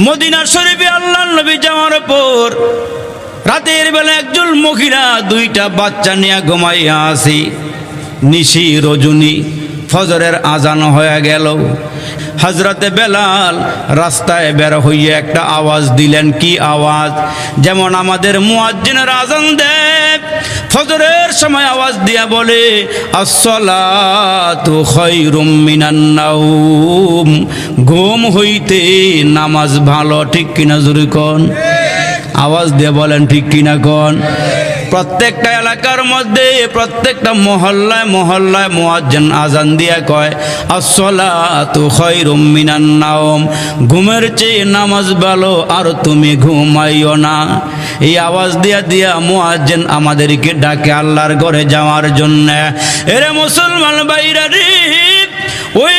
Medina শরীফে আল্লাহর নবী যাওয়ার পর রাতের বেলা একজন মহিলা দুইটা বাচ্চা নিয়ে ঘুমাইয়া আছে। নিশি রজনী ফজরের আজান হয়ে গেল। হযরতে বেলাল রাস্তায় বের হইয়া একটা আওয়াজ দিলেন। কি আওয়াজ? যেমন আমাদের মুয়াজ্জিনের আজান দেয় ফজরের সময় আওয়াজ দিয়া বলে, আসসালাতু খায়রুম মিনান নাওম, ঘুম হইতে নামাজ ভালো। ঠিক কিনা জোরে কোন? আওয়াজ দিয়ে বলেন ঠিক কিনা কোন? প্রত্যেকটা এলাকার মধ্যে প্রত্যেকটা মহল্লায় মহল্লায় মুয়াজ্জিন আজান দিয়া কয়, আসসালাতু খায়রুম মিনান নাওম, ঘুমের চেয়ে নামাজ ভালো, আর তুমি ঘুমাইও না। এই আওয়াজ দিয়া দিয়া মুয়াজ্জিন আমাদেরকে ডাকে আল্লাহর ঘরে যাওয়ার জন্য। এরে মুসলমান ভাইরা রে, ওই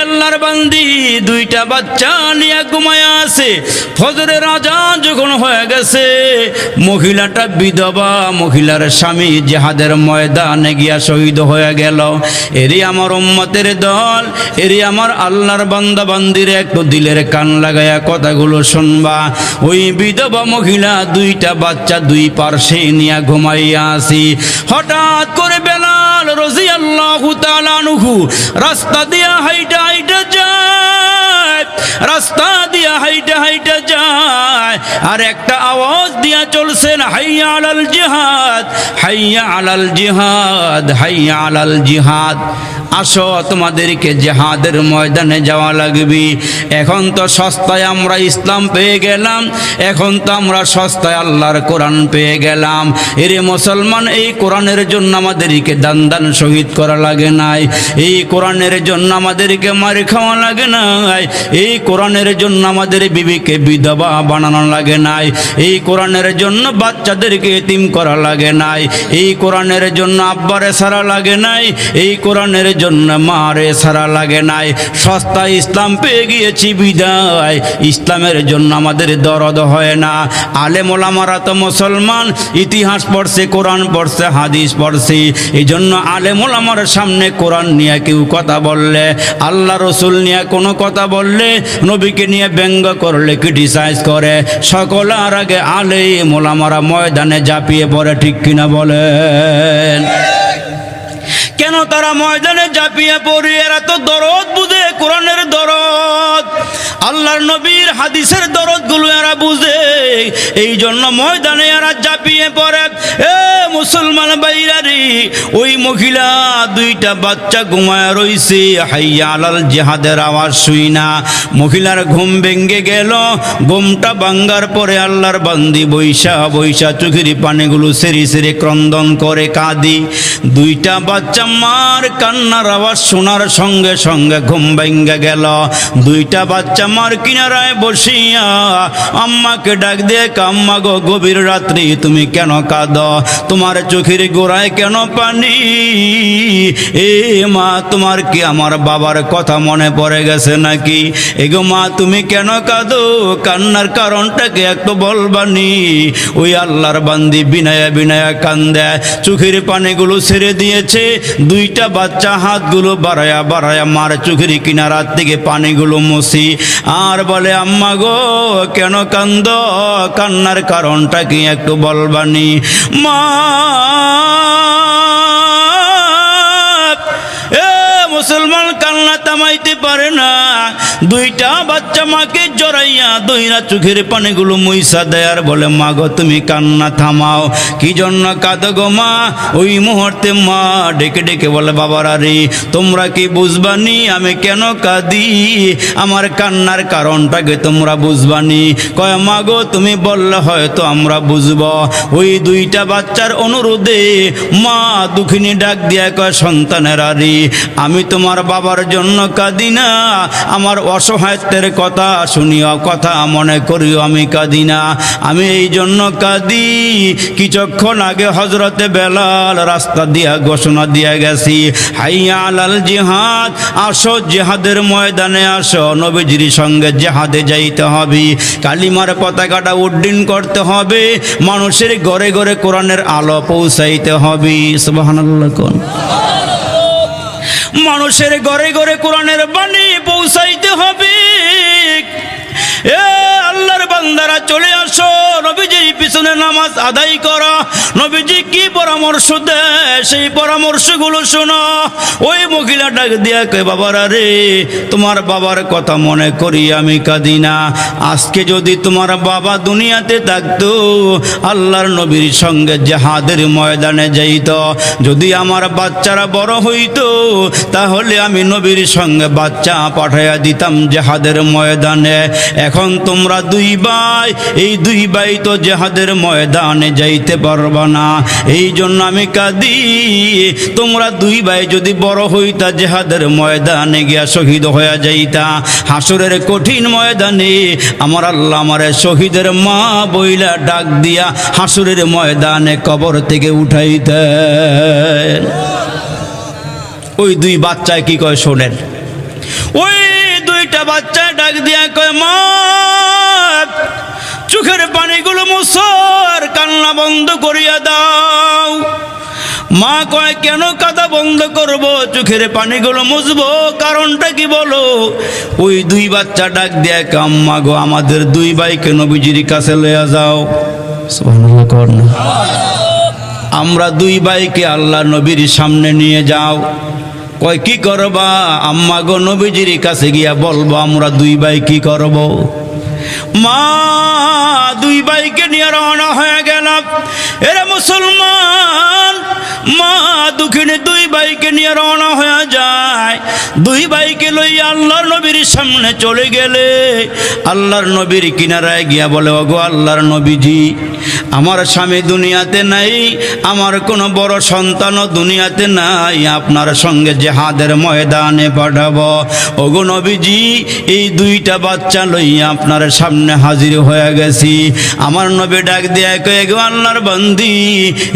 আল্লাহর বান্দি দুইটা বাচ্চা নিয়ে ঘুমায়া আছে। ফজরের আজান যখন হয়ে গেছে, মহিলাটা বিধবা, মহিলার স্বামী জিহাদের ময়দানে গিয়া শহীদ হয়ে গেল। এরই আমার উম্মতের দল, এরই আমার আল্লাহর বান্দা বান্দিরে একটু দিলের কান লাগায়া কথাগুলো শুনবা। ওই বিধবা মহিলা দুইটা বাচ্চা দুই পার্শ্বে নিয়ে ঘুমাইয়া আছি। হঠাৎ করে বেলাল রাদিয়াল্লাহু তাআলা আনহু রাস্তা দিয়া হাইটা হাইটা যায়, রাস্তা দিয়া হাইটা হাইটা যায়, আর একটা আওয়াজ দিয়া চলছেন, হাইয়া আলাল জিহাদ, হাইয়া আলাল জিহাদ, হাইয়া আলাল জিহাদ। আসো তোমাদেরকে জিহাদের ময়দানে যাওয়া লাগবে। এখন তো সস্তায় আমরা ইসলাম পেয়ে গেলাম, এখন তো আমরা সস্তায় আল্লাহর কোরআন পেয়ে গেলাম। এরে মুসলমান, এই কোরআনের জন্য আমাদেরকে দান দান শহীদ করা লাগে নাই, এই কোরআনের জন্য আমাদেরকে মার খাওয়া লাগে নাই, এই কোরআনের জন্য আমাদের বিবিকে বিধবা বানানো লাগে নাই, এই কোরআনের জন্য বাচ্চাদেরকে এতিম করা লাগে নাই, এই কোরআনের জন্য আব্বারে সারা লাগে নাই, এই কোরআনের জন্য মারে সারা লাগে নাই। সস্তা ইসলাম পেয়ে গিয়েছি বিদায় ইসলামের জন্য আমাদের দরদ হয় না। আলেম ওলামারা তো মুসলমান, ইতিহাস পড়ছে, কোরআন পড়ছে, হাদিস পড়ছে। এই জন্য আলেম ওলামার সামনে কোরআন নিয়ে কেউ কথা বললে, আল্লাহ রসুল নিয়ে কোনো কথা বললে, নবীকে নিয়ে ব্যঙ্গ করলে, ক্রিটিসাইজ করে, সকলের আগে আলেম ওলামারা ময়দানে ঝাঁপিয়ে পড়ে। ঠিক কিনা বলেন? কেন তারা ময়দানে ঝাঁপিয়ে পড়ে? এরা তো দরদ বুঝে, কোরআনের দরদ, আল্লাহর নবীর হাদিসের দরদ গুলো এরা বুঝে। এই জন্য ময়দানে এরা ঝাঁপিয়ে পড়ে। এ মুসলমান ভাইরা রে, ওই মহিলা দুইটা বাচ্চা ঘুমায় রইছে, হাইয়া আলাল জিহাদের আওয়াজ শুই না। মহিলার ঘুম ভেঙ্গে গেল। ঘুমটা ভাঙ্গার পরে আল্লাহর বান্দি বৈশা বৈশা চোখের পানিগুলো সেরি সেরি ক্রন্দন করে কাঁদি। দুইটা বাচ্চা মার কান্নার আওয়াজ শোনার সঙ্গে সঙ্গে ঘুম ভেঙ্গে গেল। দুইটা বাচ্চা মার কিনারায় বসিয়া আম্মাকে ডাক দিয়ে, আম্মা গো, গভীর রাত্রি তুমি কেন কাঁদো? তোমার চোখের গোড়ায় কেন পানি? এ মা, তোমার কি আমার বাবার কথা মনে পড়ে গেছে নাকি? এগো মা, তুমি কেন কাঁদো? কান্নার কারণটা কি একটু বলবানি? ওই আল্লাহর বান্দি বিনায়া বিনায়া কান্দে, চোখের পানিগুলো ছেড়ে দিয়েছে। দুইটা বাচ্চা হাতগুলো বাড়ায়া বাড়ায়া মার চোখের কিনারার থেকে পানিগুলো মুছি আর বলে, আম্মা গো, কেন কান্দ? কান্নার কারণটা কি একটু বলবানি? মা, মুসলমান কান্না থামাইতে পারে না। দুইটা বাচ্চা মাকে জড়াইয়া দইরা চোখের পানিগুলো মুইসা দেয় আর বলে, মা গো, তুমি কান্না থামাও। কি জন্য কাঁদো গো মা? ওই মুহূর্তে মা ডেকে ডেকে বলে, বাবারা রে, তোমরা কি বুঝবানি আমি কেন কাঁদি? আমার কান্নার কারণটাকে তোমরা বুঝবানি? কয়, মা গো, তুমি বললে হয়তো আমরা বুঝবো। ওই দুইটা বাচ্চার অনুরোধে মা দুঃখিনী ডাক দিয়া কয়, সন্তানেরা রে, আমি তোমার বাবার জন্য কাঁদি না, আমার অসহায়ত্বের কথা শুনিও, কথা মনে করিও আমি কাঁদি না। আমি এই জন্য কাঁদি, কিছুক্ষণ আগে হযরতে বেলাল রাস্তা দিয়া ঘোষণা দিয়া গেছি, হাইয়া আলাল জিহাদ, আসো জিহাদের ময়দানে আসো, নবীজির সঙ্গে জিহাদে যাইতে হবে, কালিমার পতাকাটা উড্ডীন করতে হবে, মানুষের ঘরে ঘরে কোরআনের আলো পৌঁছাইতে হবে। সুবহানাল্লাহ কোন? মানুষের ঘরে ঘরে কোরআনের বাণী পৌঁছাইতে হবে। এ বান্দারা চলে আসো, নবীজির পিছনে নামাজ আদায় করো। নবীজি কি পরামর্শ দেয় সেই পরামর্শগুলো শোনো। ওই মহিলা ডাক দিয়া কয়, বাবারা রে, তোমার বাবার কথা মনে করি আমি কাঁদি না। আজকে যদি তোমার বাবা দুনিয়াতে থাকতো, আল্লাহর নবীর সঙ্গে জিহাদের ময়দানে যাইত। যদি আমার বাচ্চারা বড় হইতো, তাহলে আমি নবীর সঙ্গে বাচ্চা পাঠাইয়া দিতাম জিহাদের ময়দানে। এখন তোমরা দুই ভাই, এই দুই ভাই তো জিহাদের ময়দানে যাইতে পারবা না, এই জন্য আমি কাঁদি। তোমরা দুই ভাই যদি বড় হইতা, জিহাদের ময়দানে গিয়া শহীদ হয়ে যাইতা, হাসরের কঠিন ময়দানে আমার আল্লাহ আমারে শহীদের মা বইলা ডাক দিয়া হাসরের ময়দানে কবর থেকে উঠাইতেন। ওই দুই বাচ্চায় কি কয় শোনেন। ওই দুইটা বাচ্চা ডাক দিয়া কয়, মা চোখের পানিগুলো মুছর, কান্না বন্ধ করিয়া দাও। মা কয়, কেন কাঁদা বন্ধ করব, চোখের পানিগুলো মুছবো, কারণটা কি বলো? ওই দুই বাচ্চা ডাক দিয়া কয়, আম্মা গো, আমাদের দুই ভাইকে নবীজির কাছে লইয়া যাও। সুবহানাল্লাহ কর না। আমরা দুই ভাইকে আল্লাহ নবীর সামনে নিয়ে যাও। কয়, কি করবা? আম্মা গো, নবীজির কাছে গিয়া বলবো আমরা দুই ভাই কি করব। মা দুই ভাইকে নিয়ে রওনা হয়ে গেলাম। এরা মুসলমান, মা দুঃখিনী দুই ভাইকে নিয়ে রওনা হয়ে যায়। দুই ভাইকে লইয়া আল্লাহর নবীর সামনে চলে গেলে আল্লাহর নবীর কিনারায় গিয়া বলে, ওগো আল্লাহর নবীজি, আমার স্বামী দুনিয়াতে নাই, আমার কোনো বড় সন্তানও দুনিয়াতে নাই, আপনার সঙ্গে জিহাদের ময়দানে পাঠাবো। ওগো নবীজি, এই দুইটা বাচ্চা লইয়া আপনার সামনে হাজির হয়ে গেছি। আমার নবী ডাক দিয়া কয়ে, গো আল্লাহর বান্দি,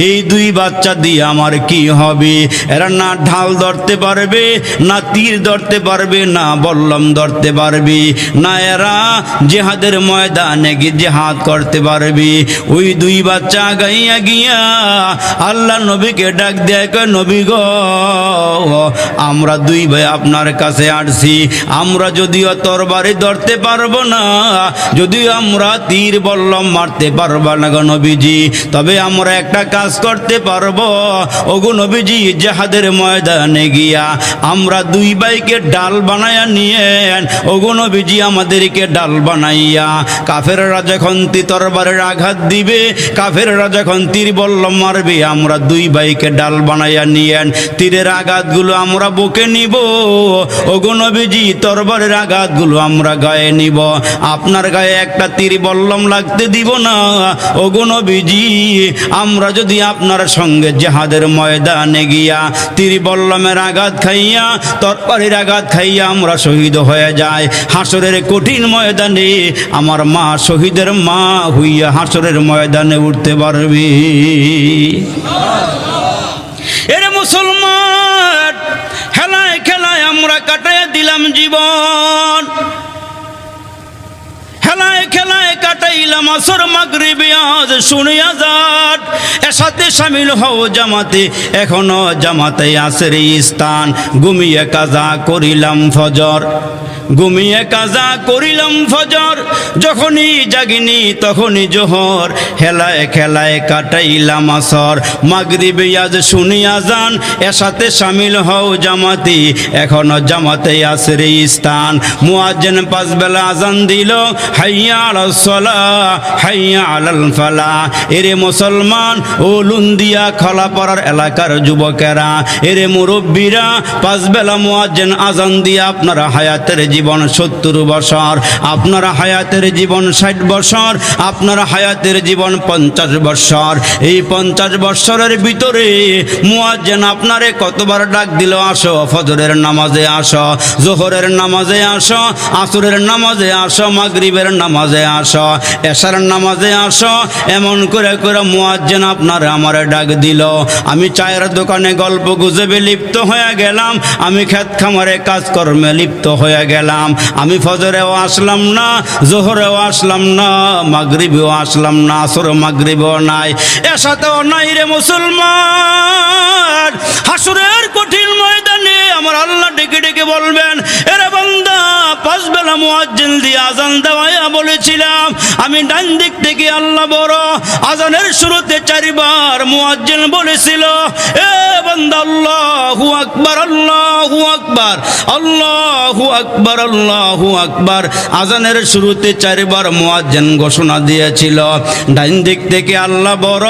এই দুই বাচ্চা দিয়ে আমার কি হবে? এরা না ঢাল ধরতে পারবে, না তীর ধরতে পারবে, না বল্লম ধরতে পারবে, না এরা জিহাদের ময়দানে গিয়ে জিহাদ করতে পারবে। ওই দুই বাচ্চা গাইয়া গিয়া আল্লাহ নবীকে ডাক দেয়, কয়, নবী গো, আমরা দুই ভাই আপনার কাছে আসছি। আমরা যদিও তরবারি ধরতে পারবো না, যদিও আমরা তীর বল্লম মারতে পারবো না গো নবীজি, তবে আমরা একটা কাজ করতে পারবো। ওগো নবীজি, জিহাদের ময়দানে গিয়া আমরা দুই ভাইকে ডাল বানাইয়া নিয়েন। ওগো নবীজি, আমাদেরকে ডাল বানাইয়া কাফেররা যখন তরবারের আঘাত দিবে, কাফেররা যখন তীর বল্লম মারবে, আমরা দুই ভাইকে ডাল বানাইয়া নিয়েন। তীরের আঘাতগুলো আমরা বুকে নিব, ওগো নবীজি, তরবারের আঘাতগুলো আমরা গায়ে নিব, আপনার গায়ে একটা তীর বল্লম লাগতে দিব না। ওগো নবীজি, আমরা যদি আপনার সঙ্গে জিহাদের ময়দানে গিয়া তীর বল্লমের আঘাত খাইয়া, তরবারির আঘাত খাইয়া আমরা শহীদ হয়ে যাই, হাসরের কঠিন ময়দানে আমার মা শহীদের মা হইয়া হাসরের ময়দানে উঠতে পারবি। এরে মুসলমান, খেলায় খেলায় আমরা কাটাইয়া দিলাম জীবন, খেলায় খেলায় কাটাইলাম আসর মাগরিব আজ শুনিয়া যাট। এর সাথে শামিল হও জামাতে, এখনো জামাতে আসের স্থান। ঘুমিয়ে কাজা করিলাম ফজর, ঘুমিয়ে কাজা করিলাম ফজর, যখনই জাগিনি তখনই জোহর, হেলায় খেলায় কাটাইলাম আসর মাগরিবে আজ শুনিয়া যান। এর সাথে শামিল হও জামাতে, এখনো জামাতে আসের স্থান। মুয়াজ্জিন পাঁচ বেলা আজান দিল, হাইয়া আলাস সালাহ হাইয়া আলাল ফালাহ। এরে মুসলমান ও লুন্দিয়া খলাপাড়ার এলাকার যুবকেরা, এরে মুরব্বীরা, পাঁচ বেলা মুয়াজ্জিন আজান দিয়ে আপনারা হায়াতের জীবন 70 বছর, আপনার হায়াতের জীবন 60 বছর, আপনার হায়াতের জীবন 50 বছর। এই 50 বছরের ভিতরে মুয়াজ্জিন আপনারে কতবার ডাক দিল, আসো ফজরের নামাজে আসো, জোহরের নামাজে আসো, আসরের নামাজে আসো, মাগরিবের নামাজে আসো, এশার নামাজে আসো। এমন করে করে মুয়াজ্জিন আপনারে আমারে ডাক দিল। আমি চায়ের দোকানে গল্প গুজবে লিপ্ত হয়ে গেলাম, আমি ক্ষেত খামারে কাজকর্মে লিপ্ত হয়ে গেলাম, আমি ফজরেও আসলাম না, জোহরেও আসলাম না, মাগরিবেও আসলাম না, আসর মাগরিবেও নাই, এশাতেও নাই। রে মুসলমান, হাসরের কঠিন ময়দানে আমার আল্লাহ ডেকে ডেকে বলবেন, এরে বান্দা 5 বেলা মুয়াজ্জিন দিয়ে আজান দেওয়ায়া বলেছিলাম আমি ডান দিক থেকে আল্লাহ বড়। আজানের শুরুতে 4 বার মুয়াজ্জিন বলেছিল এ বান্দা আল্লাহু আকবার আল্লাহু আকবার আল্লাহু আকবার আল্লাহু আকবার। আজানের শুরুতে 4 বার মুয়াজ্জিন ঘোষণা দিয়েছিল ডান দিক থেকে আল্লাহ বড়,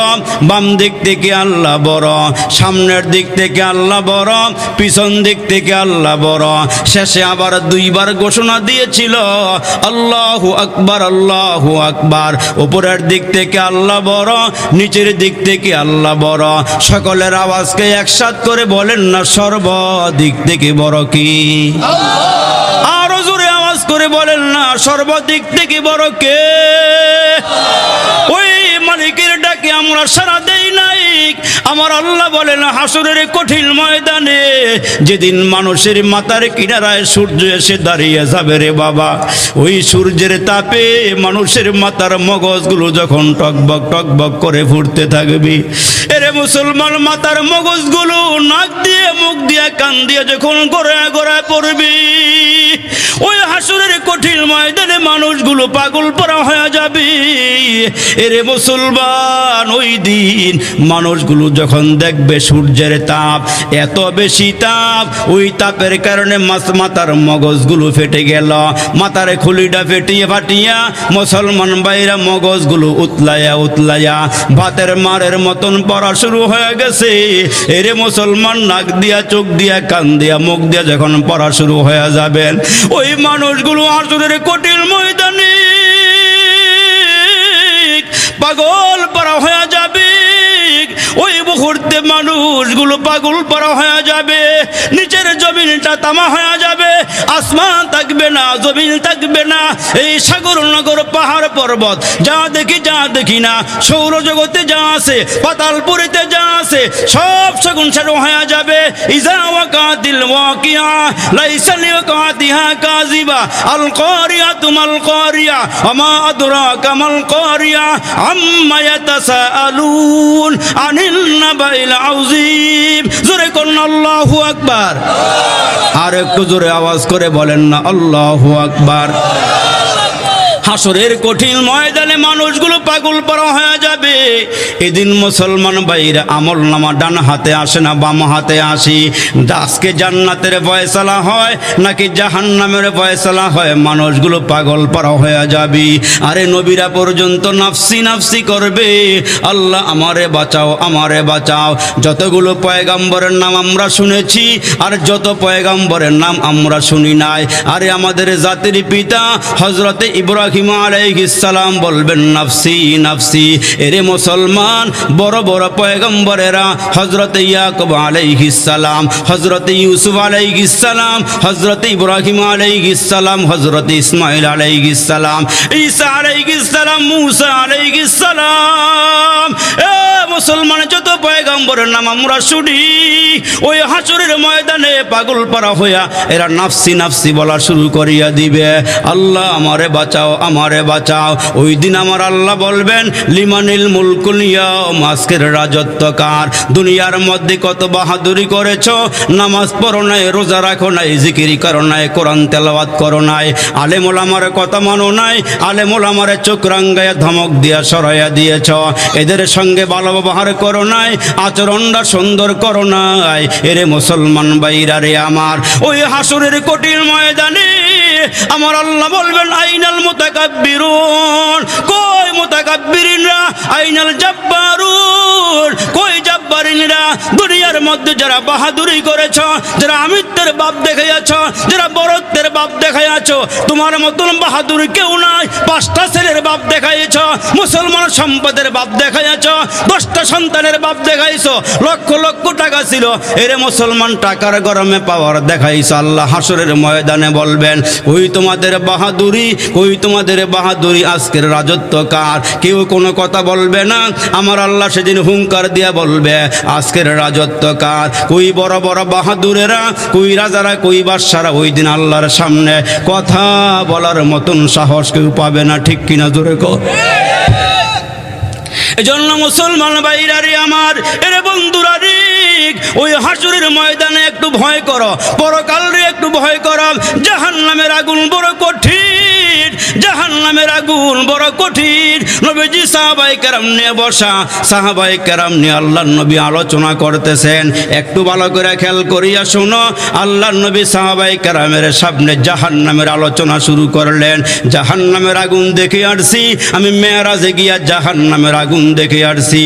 বাম দিক থেকে আল্লাহ বড়, সামনের দিক থেকে আল্লাহ বড়, পিছন দিক থেকে আল্লাহ বড়। শেষে আবার 2 বার ঘোষণা দিয়েছিল আল্লাহু আকবার আল্লাহু আকবার। উপরের দিক থেকে আল্লাহ বড়, নিচের দিক থেকে আল্লাহ বড়। সকলের আওয়াজকে একসাথে করে বলেন না সর্বদিক থেকে বড় কি? আরো জোরে আওয়াজ করে বলেন না সর্বদিক থেকে বড় কে? ওই মালিকের ডাকে আমরা সাড়া দেই নাই। আমার আল্লাহ বলেন হাসরের কঠিন ময়দানে যেদিন মানুষের মাথার কিনারায় সূর্য এসে দাঁড়িয়ে যাবে রে বাবা, ওই সূর্যের তাপে মানুষের মাথার মগজগুলো যখন টকবক টকবক করে ফুটতে থাকবে, এরে মুসলমান মাথার মগজগুলো নাক দিয়ে মুখ দিয়ে কান দিয়ে যখন গোড়ায় গোড়ায় পড়বে, ওই হাসরের কঠিন ময়দানে মানুষগুলো পাগল পরা হয়ে যাবে। এরে মুসলমান ওই দিন মানুষগুলো যখন দেখবে সূর্যের তাপ এত বেশি তাপ, ওই তাপের কারণে মাথার মগজগুলো ফেটে গেল, মাথার খুলিটা ফেটিয়ে ফাটিয়া মুসলমান ভাইরা মগজগুলো উতলায়া উতলায়া ভাতের মারের মতন পড়া শুরু হয়ে গেছে। এরে মুসলমান নাক দিয়া চোখ দিয়া কান দিয়া মুখ দিয়া যখন পড়া শুরু হয়ে যাবেন, ওই মানুষগুলো হাসরের কঠিন ময়দানে পাগল পারা হয়ে যাবে। ওই মুহূর্তে মানুষগুলো পাগল পারা হয়ে যাবে, নিচের জমিনটা তামা হয়ে যাবে, আসমান থাকবে না, জমিন থাকবে না। এই সাগর নগর পাহাড় পর্বত যা দেখি না, সৌরজগতে যা আছে, পাতালপুরিতে যা আছে, সব সেগুন সেরো হয়ে যাবে। ইজা ওয়াকাতিল ওয়াকিয়া লাইসা লিওয়াকাতিহা কাযিবা আল কারিয়াতু মাল কারিয়া ওমা আদরাকা মাল কারিয়া আম্মা ইয়াতাসাআলুন আনিল নাবাইল আযীম। জোরে করুন আল্লাহু আকবার। আর একটু জোরে আওয়াজ করে বলেন না আল্লাহু আকবার। হাসরের কঠিন ময়দানে মানুষগুলো পাগল পারা হয়ে যাবে। এদিন মুসলমান ভাইরা আমল নামা ডান হাতে আসে না বাম হাতে আসি, আজকে জান্নাতের ফয়সালা হয় নাকি জাহান্নামের ফয়সালা হয়, মানুষগুলো পাগল পারা হয়ে যাবে। আরে নবীরা পর্যন্ত নাফসি নাফসি করবে, আল্লাহ আমারে বাঁচাও আমারে বাঁচাও। যতগুলো পয়গাম্বরের নাম আমরা শুনেছি আর যত পয়গাম্বরের নাম আমরা শুনি নাই, আরে আমাদের জাতির পিতা হযরতে ইব্রাহিম আলাইহিস সালাম বলবেন নাফসি নাফসি। এরে মুসলমান বড় বড় পয়গম্বরেরা হযরতে ইয়াকুব আলাইহিস সালাম, হযরতে ইউসুফ আলাইহিস সালাম, হযরতে ইব্রাহিম আলাইহিস সালাম, হযরতে ইসমাঈল আলাইহিস সালাম, ঈসা আলাইহিস সালাম, মূসা আলাইহিস সালাম। এ মুসলমান যত পয়গম্বরের নাম আমরা শুনি, ওই হাসরের ময়দানে পাগল পারা হইয়া এরা নাফসি নাফসি বলা শুরু করিয়া দিবে, আল্লাহ আমারে বাঁচাও আমারে বাঁচাও। ওই দিন আমার আল্লাহ বলবেন লিমানিল মুলকুল ইয়াউম, আজকের রাজত্ব কার? দুনিয়ার মধ্যে কত বাহাদুরি করেছো, নামাজ পড়ো নাই, রোজা রাখো নাই, জিকির করো নাই, কোরআন তেলাওয়াত করো নাই, আলেম ওলামার কথা মানো নাই, আলেম ওলামার চোখ রাঙ্গায়া ধমক দিয়া সরাইয়া দিয়েছ, এদের সঙ্গে ভালো ব্যবহার করো নাই, আচরণটা সুন্দর করো নাই। এরে মুসলমান ভাইরা রে আমার, ওই হাসরের কঠিন ময়দানে আমার আল্লাহ বলবেন আইনাল মুতাকাব্বিরুন, কই মুতাকাব্বিরিনরা? আইনাল জাব্বারুন, কই জাব্বারিনরা? দুনিয়ার মধ্যে যারা বাহাদুরি করেছ, যারা আমিত্বের বাপ দেখাইয়াছ, যারা বড়ত্বের বাপ দেখাইয়াছ, তোমার মতন বাহাদুর কেউ নাই। 5টা ছেলের বাপ দেখাইছ, মুসলমান সম্পদের বাপ দেখাইয়াছ, 10টা সন্তানের বাপ দেখাইছ, লক্ষ লক্ষ টাকা ছিল, এরে মুসলমান টাকার গরমে পাওয়ার দেখাইছ। আল্লাহ হাসরের ময়দানে বলবেন ওই তোমাদের বাহাদুরি, ওই তোমাদের বাহাদুরি, আজকের রাজত্ব কার? কেউ কোনো কথা বলবে না। আমার আল্লাহ সেদিন হুঙ্কার দিয়া বলবে আজকের রাজত্ব কার? কই বড় বড় বাহাদুরেরা, কই রাজারা, কই বাদশারা ওই দিন আল্লাহর সামনে কথা বলার মতন সাহস কেউ পাবে না, ঠিক কিনা জোরে কর। এজন্য মুসলমান ভাইরা রে আমার, এরে বন্ধুরা রে, ওই হাসুরের ময়দানে একটু ভয় করো, পরকালে একটু ভয় করো। জাহান্নামের আগুন বড় কঠিন, জাহান্নামের আগুন বড় কঠিন। নবীজি সাহাবায়ে কেরাম নিয়ে বসা, সাহাবায়ে কেরাম নিয়ে আল্লাহর নবী আলোচনা করতেছেন। একটু ভালো করে খেয়াল করিয়া শোনো, আল্লাহর নবী সাহাবায়ে কেরামের সামনে জাহান্নামের আলোচনা শুরু করলেন। জাহান্নামের আগুন দেখে আসছি আমি, মেরাজে গিয়া জাহান্নামের আগুন দেখে আসছি।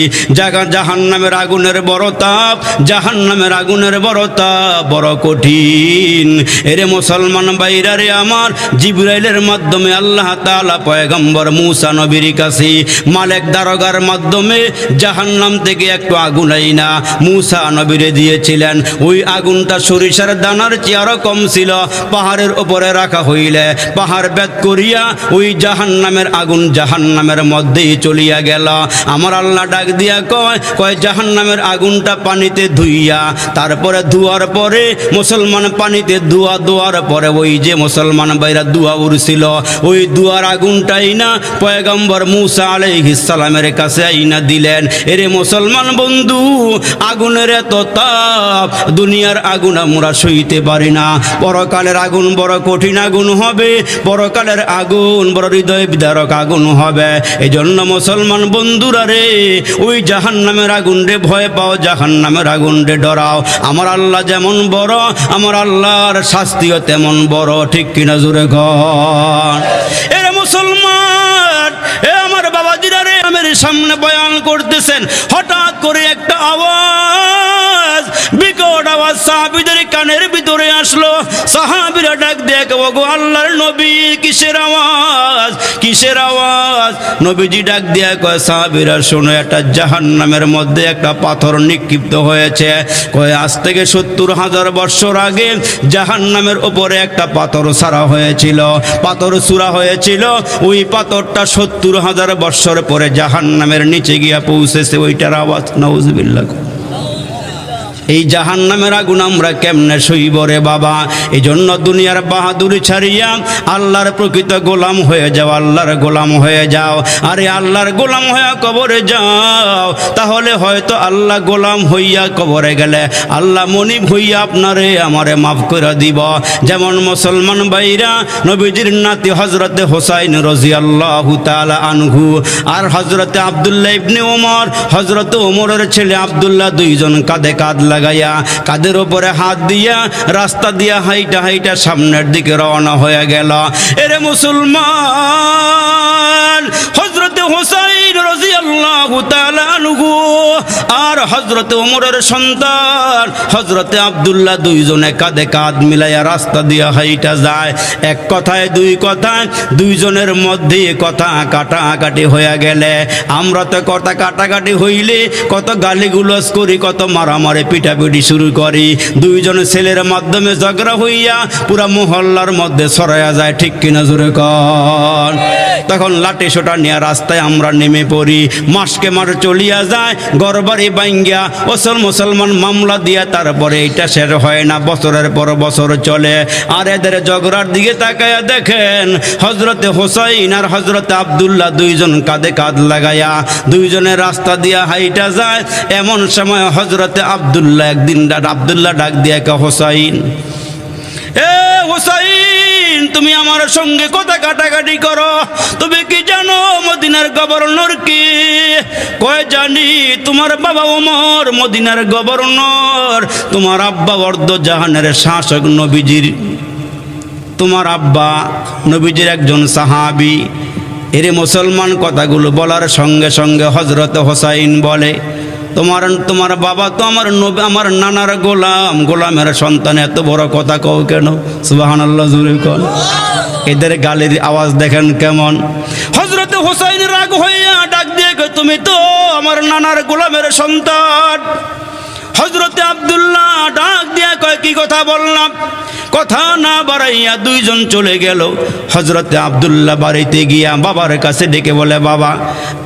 জাহান্নামের আগুনের বড় তাপ, জাহান্নামের আগুনের বড় তাপ বড় কঠিন। এরে মুসলমান ভাইরা রে আমার, জিবরাইলের মাধ্যমে আল্লাহ তাআলা পয়গম্বর মুসা নবীর কাছে মালিক দারোগার মাধ্যমে জাহান্নাম থেকে একটু আগুন আইনা মুসা নবীরে দিয়েছিলেন। ওই আগুনটা সরিষার দানার চেয়ে কম ছিল। পাহাড়ের উপরে রাখা হইলে পাহাড় ভেদ করিয়া ওই জাহান্নামের আগুন জাহান্নামের মধ্যেই চলিয়া গেল। আমার আল্লাহ ডাক দিয়া কয় জাহান্নামের আগুনটা পানিতে ধুইয়া, তারপরে ধোয়ার পরে মুসলমান পানিতে ধোয়ার পরে ওই যে মুসলমান ভাইরা ধোয়া উড়ছিল, ওই ধোয়ার আগুনটাই না পয়গম্বর মুসা আলাইহিস সালামের কাছে আইনা দিলেন। এরে মুসলমান বন্ধু, আগুনের এত তাপ, দুনিয়ার আগুন আমরা সইতে পারি না। পরকালের আগুন বড় কঠিন আগুন হবে, পরকালের আগুন বড় হৃদয় বিদারক আগুন হবে। এই জন্য মুসলমান বন্ধুরা রে, ওই জাহান্নামের আগুন রে ভয় পাও, জাহান্নামের আগুন রে ডরাও। আমার আল্লাহ যেমন বড়, আমার আল্লাহর শাস্তিও তেমন বড়, ঠিক কিনা জোরে কন। এরে মুসলমান, এ আমার বাবাজিরা রে, আমার সামনে বয়ান করতেছেন। হঠাৎ করে একটা আওয়াজ, বিকট আওয়াজ সাহাবীদের কানের ভিতরে আসলো। সাহাবীরা ডাক দিয়ে ওগো আল্লাহর নবী, কিসের আওয়াজ, কিসের আওয়াজ? নবীজি ডাক দিয়ে কয় সাহাবীরা শোনো, একটা জাহান্নামের মধ্যে একটা পাথর নিক্ষিপ্ত হয়েছে। কয় আজ থেকে ৭০,০০০ বছর আগে জাহান্নামের উপরে একটা পাথর ছাড়া হয়েছিল, পাথর ছুঁড়া হয়েছিল। ওই পাথরটা ৭০,০০০ বছর পরে জাহান্নামের নিচে গিয়া পৌঁছেছে। ওইটার আওয়াজ। নাউজুবিল্লাহ। এই জাহান্নামের আগুন আমরা কেমনে সইব রে বাবা? এই জন্য দুনিয়ার বাহাদুরি ছাড়িয়া আল্লাহর প্রকৃত গোলাম হয়ে যাও, আল্লাহর গোলাম হয়ে যাও। আরে আল্লাহর গোলাম হইয়া কবরে যাও, তাহলে হয়তো আল্লাহ গোলাম হইয়া কবরে গেলে আল্লাহ মনিব হইয়া আপনারে আমারে মাফ করে দিব। যেমন মুসলমান ভাইরা, নবীজির নাতি হযরতে হুসাইন রাদিয়াল্লাহু তাআলা আনহু আর হযরতে আব্দুল্লাহ ইবনে ওমর, হযরতে ওমরের ছেলে আব্দুল্লাহ, দুইজন কাঁধে কাঁধ লাগাইয়া, কাঁধের উপরে হাত দিয়া রাস্তা দিয়া হাইটা হাইটা সামনের দিকে রওনা হয়ে গেল। এরে মুসলমান, হযরতে হুসাইন রাদিয়াল্লাহু তাআলা আনহু আর হযরতে ওমরের সন্তান হযরতে আব্দুল্লাহ দুইজনে কাঁধে কাঁধ মিলাইয়া রাস্তা দিয়া হাইটা যায়। এক কথায় দুই কথায় দুইজনের মধ্যে কথা কাটাকাটি হয়ে গেলে, আমরা তো কথা কাটাকাটি হইলে কত গালিগুলোজ করি, কত মারামারি পিটাপিটি শুরু করি। দুইজন ছেলের মাধ্যমে ঝগড়া হইয়া পুরা মহল্লার মধ্যে ছড়াইয়া যায়, ঠিক কিনা জোরে কন। তখন লাঠি সোটা নিয়ে রাস্তায় আমরা নেমে পড়ি। মাসকে মাস চলিয়া যায়, ঘরবাড়ি ভাঙ্গিয়া অসল মুসলমান মামলা দিয়া তারপরে এটা শেষ হয় না, বছরের পর বছর চলে। আর এদের ঝগড়ার দিকে তাকায়া দেখেন, হযরতে হুসাইন আর হযরতে আব্দুল্লাহ দুইজন কাঁধে কাঁধ লাগাইয়া দুইজনের রাস্তা দিয়া হাইটা যায়। এমন সময় হযরতে আব্দুল্লাহ একদিন আব্দুল্লাহ ডাক দিয়া কে হুসাইন, এ হুসাইন, তুমি আমার সঙ্গে কথা কাটাকাটি করো, তুমি কি জানো মদিনার গভর্নর কি? কয় জানি, তোমার বাবা ওমর মদিনার গভর্নর, তোমার আব্বা অর্ধ জাহানের শাসক নবীজির, তোমার আব্বা নবীজির একজন সাহাবী। এরে মুসলমান, কথাগুলো বলার সঙ্গে সঙ্গে হযরত হুসাইন বলে, তোমার বাবা তো আমার নানার গোলাম, গোলামের সন্তান, এত বড় কথা কও কেন? সুবহানাল্লাহ জোরে কন। এদের গালির আওয়াজ দেখেন কেমন। হযরত হুসাইন রাগ হইয়া ডাক দিয়ে কয়, তুমি তো আমার নানার গোলামের সন্তান। হযরতে আব্দুল্লাহ ডাক দিয়া কয়, কি কথা বললাম? কথা না বাড়াইয়া দুইজন চলে গেল। হযরতে আব্দুল্লাহ বাড়িতে গিয়া বাবার কাছে ডেকে বলে, বাবা,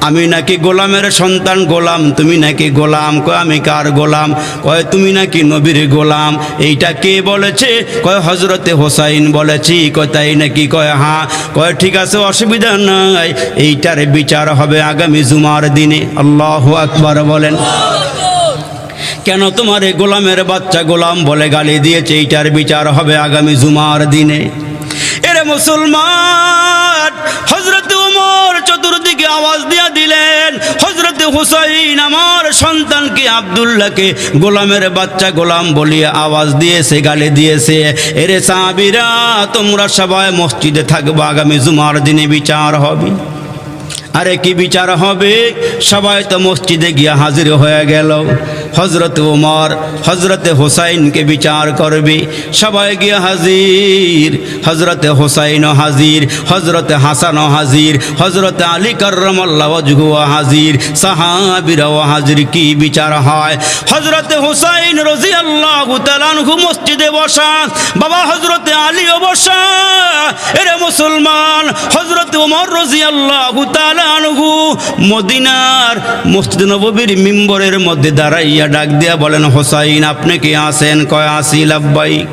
আমি নাকি গোলামের সন্তান, গোলাম, তুমি নাকি গোলাম। কয়, আমি কার গোলাম? কয়, তুমি নাকি নবীর গোলাম। এইটা কে বলেছে? কয়, হযরতে হুসাইন বলেছি। কয়, তাই নাকি? কয়, হ্যাঁ। কয়, ঠিক আছে, অসুবিধা নাই, এইটার বিচার হবে আগামী জুমার দিনে। আল্লাহু আকবার বলেন। কেন তোমার এই গোলামের বাচ্চা গোলাম বলে গালি দিয়েছে, এইটার বিচার হবে আগামী জুমার দিনে। এরে মুসলমান, হযরত ওমর চতুর্দিকে আওয়াজ দিয়া দিলেন, হযরত হুসাইন আমার সন্তানকে আব্দুল্লাহকে গোলামের বাচ্চা গোলাম বলিয়ে আওয়াজ দিয়েছে, গালি দিয়েছে। এরে সাহাবীরা, তোমরা সবাই মসজিদে থাকবে, আগামী জুমার দিনে বিচার হবে। আরে কি বিচার হবে? সবাই তো মসজিদে গিয়া হাজির হয়ে গেল। হযরত ওমর হযরতে হুসাইনকে বিচার করবে, সবাই গিয়া হাজির। হযরতে হুসাইনও হাজির, হযরতে হাসানও হাজির, হযরতে আলী কাররামাল্লাহু ওয়াজহুও হাজির, সাহাবীরাও হাজির। কি বিচার হয়? হযরতে হুসাইন রাদিয়াল্লাহু তাআলা আনহু মসজিদে বসা, বাবা হযরতে আলীও বসা। এরে মুসলমান, হযরতে ওমর রাদিয়াল্লাহু তাআলা আনহু মদিনার মসজিদ নববীর মিম্বরের মধ্যে দাঁড়াইয়া ডাক দিয়া বলেন, হুসাইন আপনি কি আছেন? কয় আসি, লাব্বাইক।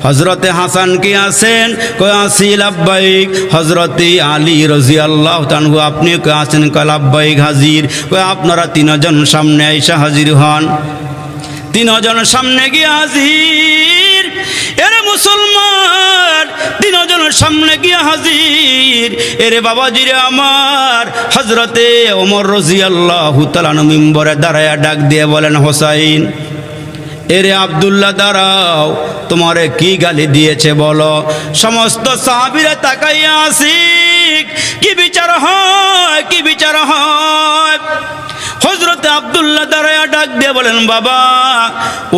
হযরতে হাসান কি আছেন? কয় আসি, লাব্বাইক। হযরতে আলী রাদিয়াল্লাহু তাআলা আনহু আপনি কি আছেন? কয় লাব্বাইক, হাজির। কয় আপনারা তিনজন সামনে আইসা হাজির হন। তিনজন সামনে গিয়ে হাজির। এরে মুসলমান, তিনজন সামনে গিয়ে হাজির। এরে বাবাজিরে আমার, হযরতে ওমর রাদিয়াল্লাহু তাআলা মিম্বরে দাঁড়ায়া ডাক দিয়ে বলেন, হুসাইন এরে আব্দুল্লাহ দাঁড়াও, তোমারে কি গালি দিয়েছে বলো। সমস্ত সাহাবীরা তাকাইয়া আসি, কি বিচার হয়, কি বিচার হয়? হযরতে আব্দুল্লাহ দাঁড়ায়া ডাক দিয়ে বলেন, বাবা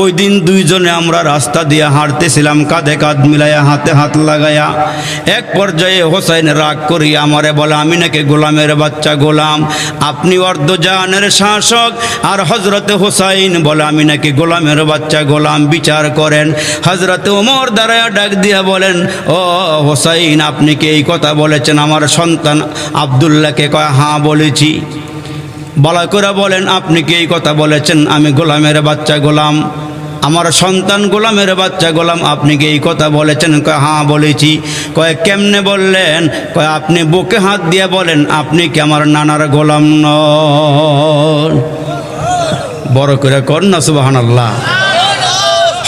ওই দিন দুইজনে আমরা রাস্তা দিয়ে হাঁটতেছিলাম, কাঁধে কাঁধ মিলাইয়া, হাতে হাত লাগাইয়া। এক পর্যায়ে হোসাইন রাগ করি আমারে বলে, আমি নাকি গোলামের বাচ্চা গোলাম, আপনি অর্ধজাহানের শাসক। আর হযরতে হোসাইন বলে, আমি নাকি গোলামের বাচ্চা গোলাম, বিচার করেন। হযরতে ওমর দাঁড়ায়া ডাক দিয়া বলেন, ও হোসাইন আপনি কি এই কথা বলেছেন আমার সন্তান আব্দুল্লাহকে? কয় হ্যাঁ বলেছি। বলা করে বলেন, আপনি কি এই কথা বলেছেন আমি গোলামের বাচ্চা গোলাম, আমার সন্তান গোলামের বাচ্চা গোলাম, আপনি কি এই কথা বলেছেন? কয় হ্যাঁ বলেছি। কয় কেমনে বললেন? কয় আপনি বুকে হাত দিয়ে বলেন, আপনি কি আমার নানার গোলাম নন? বড় করে কর না সুবহানাল্লাহ।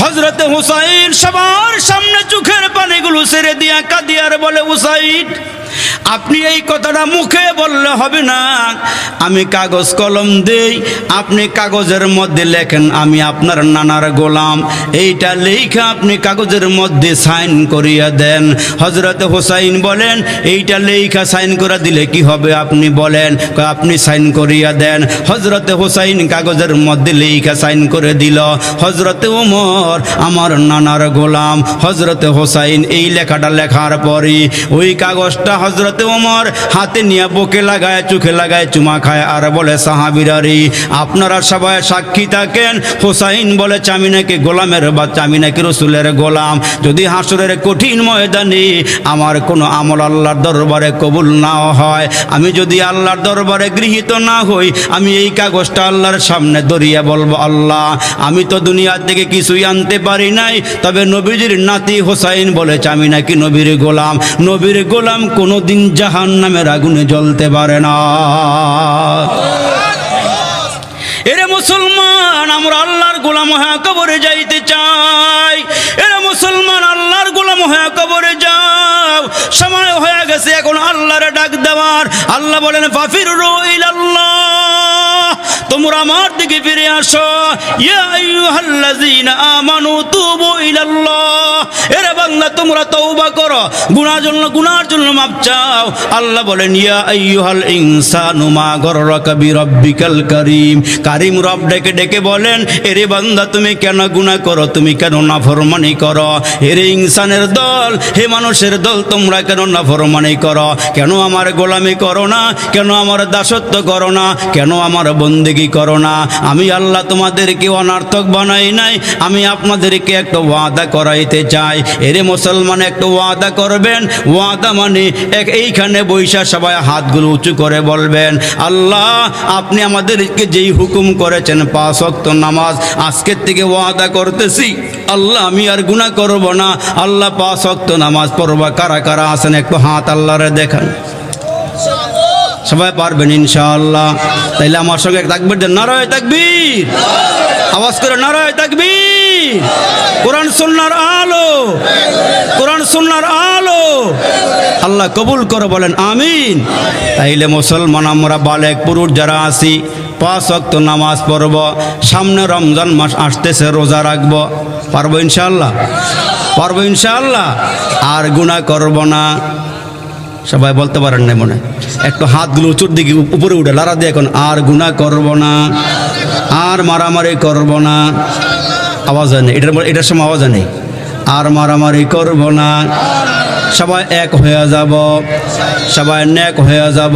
হযরতে হুসাইন সবার সামনে চোখের পানিগুলো ছেড়ে দিয়া কাঁদিয়ার বলে, হুসাইন আপনি এই কথাটা মুখে বললে হবে না, আমি কাগজ কলম দেই, আপনি কাগজের মধ্যে লেখেন আমি আপনার নানার গোলাম, এইটা লেখা আপনি কাগজের মধ্যে সাইন করিয়া দেন। হযরতে হুসাইন বলেন, এইটা লেখা সাইন করে দিলে কি হবে আপনি বলেন? আপনি সাইন করিয়া দেন। হযরতে হুসাইন কাগজের মধ্যে লেখা সাইন করে দিল, হযরতে ওমর আমার নানার গোলাম। হযরতে হুসাইন এই লেখাটা লেখার পরে ওই কাগজটা হযরতে ওমর হাতে নিয়ে বুকে লাগায়, চোখে লাগায়, চুমা খায় আর বলে, সাহাবীরা রে আপনারা সবাই সাক্ষী থাকেন, হুসাইন বলেছে আমি নাকি গোলামের বাচ্চা, আমি নাকি রাসূলের গোলাম। যদি হাসরের কঠিন ময়দানে আমার কোনো আমল আল্লাহর দরবারে কবুল না হয়, আমি যদি আল্লাহর দরবারে গৃহীত না হই, আমি এই কাগজটা আল্লাহর সামনে ধরিয়া বলবো, আল্লাহ আমি তো দুনিয়া থেকে কিছুই আনতে পারি নাই, তবে নবীজির নাতি হুসাইন বলেছে আমি নাকি নবীর গোলাম। নবীর গোলাম কোনোদিন জাহান্নামের আগুনে জ্বলতে পারে না। এরে মুসলমান, আমরা আল্লাহর গোলাম হয়ে কবরে যাইতে চাই। এরে মুসলমান, আল্লাহর গোলাম হয়ে কবরে যাও। সময় হয়ে গেছে এখন আল্লাহর ডাক দেওয়ার। আল্লাহ বলেন, ফাফিরু ইলাল্লাহ, তোমরা আমার দিকে ফিরে আসো। ইয়া আইয়ুহাল্লাযীনা আমানু তুবু ইলাল্লাহ, এরে বান্দা তোমরা তওবা করো, গুনার জন্য মাপ চাও। আল্লাহ বলেন, ইয়া আইয়ুহাল ইনসানু মা গররাকা বিরাব্বিকাল কারীম, কারীম রব ডেকে ডেকে বলেন, এরে বান্দা তুমি কেন গুনাহ করো, তুমি কেন নাফরমানি করো? এরে ইনসানের দল, হে মানুষের দল, তোমরা কেন নাফরমানি করো? কেন আমার গোলামি করো না? কেন আমার দাসত্ব করো না? কেন আমার বন্দেগী করো না? আমি আল্লাহ তোমাদেরকে অনার্থক বানাই নাই, আমি আপনাদেরকে একটা ওয়াদা করাইতে চাই। এরে মুসলমান, একটা ওয়াদা করবেন। ওয়াদা মানে এইখানে বৈশা সবাই হাতগুলো উঁচু করে বলবেন, আল্লাহ আপনি আমাদেরকে যেই হুকুম করেছেন 5 ওয়াক্ত নামাজ, আজকের থেকে ওয়াদা করতেছি আল্লাহ আমি আর গুনাহ করব না। আল্লাহ 5 ওয়াক্ত নামাজ পড়বা কারা কারা আছেন একটু হাত আল্লাহরে দেখান। সবাই পারবেন ইনশাআল্লাহ। তাইলে আমার সঙ্গে তাকবীর দেন, নারায়ে তাকবীর, আওয়াজ করে নারায়ে তাকবীর। কোরআন সুন্নাহর আলো, কোরআন সুন্নাহর আলো আল্লাহ কবুল করে বলেন আমিন। তাইলে মুসলমান আমরা বালেক পুরুষ যারা আছি 5 ওয়াক্ত নামাজ পড়ব, সামনে রমজান মাস আসতেছে, রোজা রাখব, পারবো ইনশাআল্লাহ, পারবো ইনশাআল্লাহ। আর গুনাহ করব না। সবাই বলতে পারেন না মনে, একটু হাতগুলো উঁচুর দিকে উপরে উঠে লারা দিয়ে এখন, আর গুনাহ করব না, আর মারামারি করব না। আওয়াজ হয় না, এটার সময় আওয়াজ নেই। আর মারামারি করব না, সবাই এক হয়ে যাব, সবাই নেক হয়ে যাব।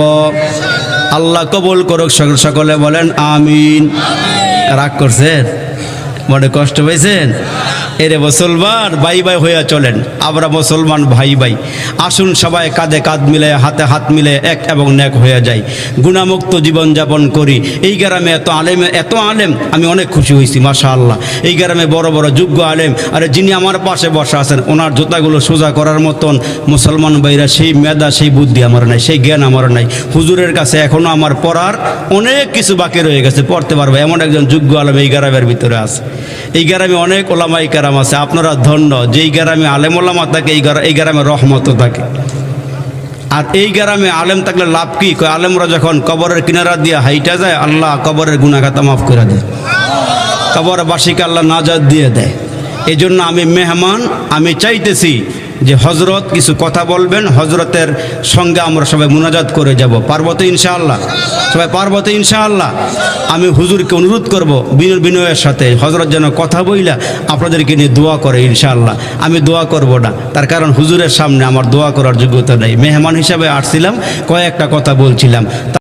আল্লাহ কবুল করুক, সকলে বলেন আমিন। রাগ করছেন, মনে কষ্ট পেয়েছেন? এরে মুসলমান ভাই ভাই হইয়া চলেন, আমরা মুসলমান ভাই ভাই। আসুন সবাই কাঁধে কাঁধ মিলে, হাতে হাত মিলে এক এবং নেক হয়ে যাই, গুণামুক্ত জীবনযাপন করি। এই গ্রামে এত আলেম আমি অনেক খুশি হয়েছি মাশাআল্লাহ। এই গ্রামে বড় বড় যোগ্য আলেম, আরে যিনি আমার পাশে বসা আছেন ওনার জুতাগুলো সোজা করার মতন মুসলমান ভাইরা সেই মেধা, সেই বুদ্ধি আমার নাই, সেই জ্ঞান আমার নাই। হুজুরের কাছে এখনও আমার পড়ার অনেক কিছু বাকি রয়ে গেছে, পড়তে পারবো এমন একজন যোগ্য আলেম এই গ্রামের ভিতরে আছে। এই গ্রামে অনেক ওলামাই কেরাম আছে, আপনারা ধন্য যে এই গ্রামে আলেম ওলামা থাকে, এই গ্রামে রহমত থাকে। আর এই গ্রামে আলেম থাকলে লাভ কি? আলেমরা যখন কবরের কিনারা দিয়ে হাইটা যায়, আল্লাহ কবরের গুনাহ খাতা মাফ করে দেয়, কবরবাসীকে আল্লাহ নাজাত দিয়ে দেয়। এই জন্য আমি মেহমান, আমি চাইতেছি যে হজরত কিছু কথা বলবেন, হজরতের সঙ্গে আমরা সবাই মুনাজাত করে যাব, পারবো তো ইনশাআল্লাহ? সবাই পারবো তো ইনশাআল্লাহ? আমি হুজুরকে অনুরোধ করব বিনয়ের সাথে, হজরত যেন কথা বইলা আপনাদেরকে নিয়ে দোয়া করে ইনশাআল্লাহ। আমি দোয়া করব না, তার কারণ হুজুরের সামনে আমার দোয়া করার যোগ্যতা নেই। মেহমান হিসাবে আসছিলাম, কয়েকটা কথা বলছিলাম।